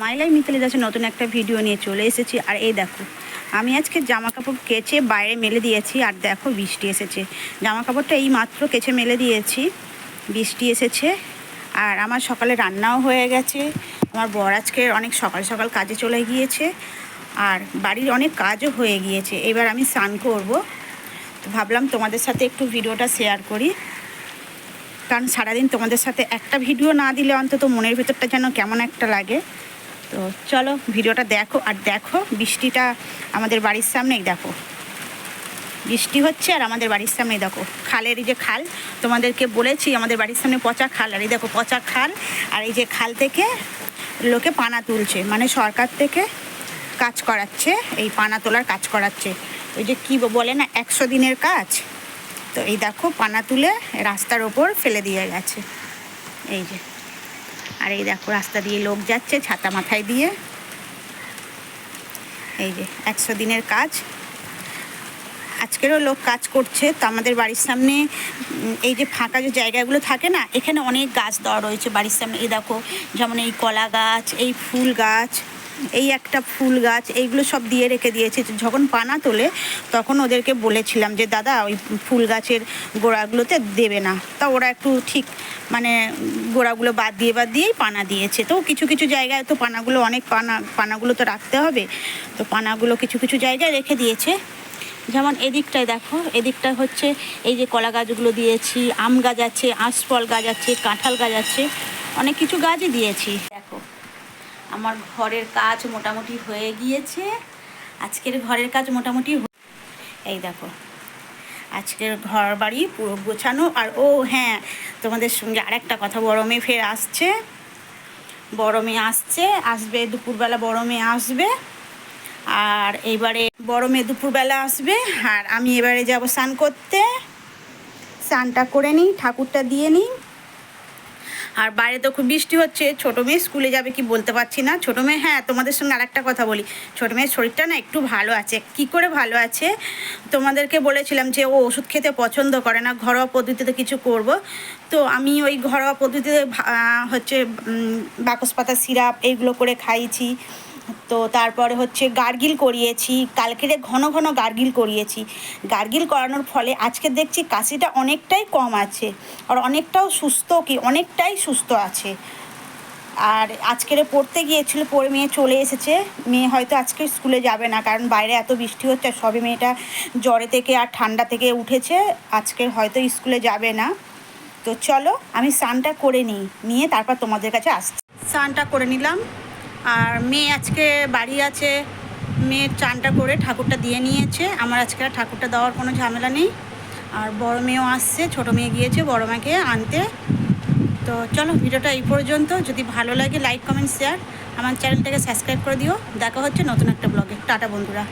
My Lai Mitali দাসের নতুন একটা ভিডিও নিয়ে চলে এসেছি। আর এই দেখো, আমি আজকে জামা কাপড় কেচে বাইরে মেলে দিয়েছি। আর দেখো বৃষ্টি এসেছে। জামা কাপড়টা এই মাত্র কেচে মেলে দিয়েছি, বৃষ্টি এসেছে। আর আমার সকালে রান্নাও হয়ে গেছে। আমার বর আজকে অনেক সকাল সকাল কাজে চলে গিয়েছে। আর বাড়ির অনেক কাজও হয়ে গিয়েছে। এবার আমি স্নান করব। তো ভাবলাম তোমাদের সাথে একটু ভিডিওটা শেয়ার করি, কারণ সারাদিন তোমাদের সাথে একটা ভিডিও না দিলে অন্তত মনের ভেতরটা যেন কেমন একটা লাগে। তো চলো ভিডিওটা দেখো। আর দেখো বৃষ্টিটা আমাদের বাড়ির সামনেই, দেখো বৃষ্টি হচ্ছে। আর আমাদের বাড়ির সামনেই দেখো খালের এই যে খাল, তোমাদেরকে বলেছি আমাদের বাড়ির সামনে পচা খাল। আর এই দেখো পচা খাল। আর এই যে খাল থেকে লোকে পানা তুলছে, মানে সরকার থেকে কাজ করাচ্ছে, এই পানা তোলার কাজ করাচ্ছে। ওই যে কী বলে না, 100 দিনের কাজ। তো এই দেখো পানা তুলে রাস্তার ওপর ফেলে দিয়ে গেছে, এই যে। আর এই দেখো রাস্তা দিয়ে লোক যাচ্ছে ছাতা মাথায় দিয়ে। এই যে 100 দিনের কাজ, আজকেরও লোক কাজ করছে। তো আমাদের বাড়ির সামনে এই যে ফাঁকা যে জায়গাগুলো থাকে না, এখানে অনেক গাছ দেওয়া রয়েছে বাড়ির সামনে। এই দেখো যেমন এই কলা গাছ, এই ফুল গাছ, এই একটা ফুল গাছ, এইগুলো সব দিয়ে রেখে দিয়েছে। যখন পানা তোলে তখন ওদেরকে বলেছিলাম যে দাদা ওই ফুল গাছের গোড়াগুলোতে দেবে না। তা ওরা একটু ঠিক মানে গোড়াগুলো বাদ দিয়েই পানা দিয়েছে। তো কিছু কিছু জায়গায় তো পানাগুলো অনেক পানাগুলো তো রাখতে হবে। তো পানাগুলো কিছু কিছু জায়গায় রেখে দিয়েছে। যেমন এদিকটায় দেখো, এদিকটা হচ্ছে এই যে কলা গাছগুলো দিয়েছি, আম গাছ আছে, আঁশফল গাছ আছে, কাঁঠাল গাছ আছে, অনেক কিছু গাছই দিয়েছি। দেখো আমার ঘরের কাজ মোটামুটি হয়ে গিয়েছে। আজকের ঘরের কাজ মোটামুটি এই দেখো আজকের ঘর বাড়ি পুরো গোছানো। আর ও হ্যাঁ, তোমাদের সঙ্গে আরেকটা কথা, বড় মেয়ে ফের আসছে। বড় মেয়ে আসবে দুপুরবেলা, বড় মেয়ে আসবে। আর এইবারে বড় মেয়ে দুপুরবেলা আসবে। আর আমি এবারে যাব স্নান করতে। স্নানটা করে নিই, ঠাকুরটা দিয়ে নিই। আর বাইরে তো খুব বৃষ্টি হচ্ছে। ছোটো মেয়ে স্কুলে যাবে কি বলতে পারছি না। ছোটো মেয়ে, হ্যাঁ তোমাদের সঙ্গে আরেকটা কথা বলি, ছোটো মেয়ের শরীরটা না একটু ভালো আছে। কি করে ভালো আছে, তোমাদেরকে বলেছিলাম যে ও ওষুধ খেতে পছন্দ করে না, ঘরোয়া পদ্ধতিতে কিছু করব। তো আমি ওই ঘরোয়া পদ্ধতিতে হচ্ছে বাকস পাতা সিরাপ এইগুলো করে খাইয়েছি। তো তারপরে হচ্ছে গার্গিল করিয়েছি, কালকেরে ঘন ঘন গার্গিল করিয়েছি। গার্গিল করানোর ফলে আজকে দেখছি কাশিটা অনেকটাই কম আছে। আর অনেকটাই সুস্থ আছে। আর আজকেরে পড়তে গিয়েছিল, পড়ে মেয়ে চলে এসেছে। মেয়ে হয়তো আজকে স্কুলে যাবে না, কারণ বাইরে এত বৃষ্টি হচ্ছে। আর সবে মেয়েটা জ্বরে থেকে আর ঠান্ডা থেকে উঠেছে, আজকে হয়তো স্কুলে যাবে না। তো চলো আমি স্নানটা করে নিয়ে তারপর তোমাদের কাছে আসছি। স্নানটা করে নিলাম। আর মেয়ে আজকে বাড়ি আছে, মেয়ের চানটা করে ঠাকুরটা দিয়ে নিয়েছে। আমার আজকে আর ঠাকুরটা দেওয়ার কোনো ঝামেলা নেই। আর বড় মেয়েও আসছে, ছোটো মেয়ে গিয়েছে বড় মেয়েকে আনতে। তো চলো ভিডিওটা এই পর্যন্ত। যদি ভালো লাগে লাইক কমেন্ট শেয়ার, আমার চ্যানেলটাকে সাবস্ক্রাইব করে দিও। দেখা হচ্ছে নতুন একটা ব্লগে। টাটা বন্ধুরা।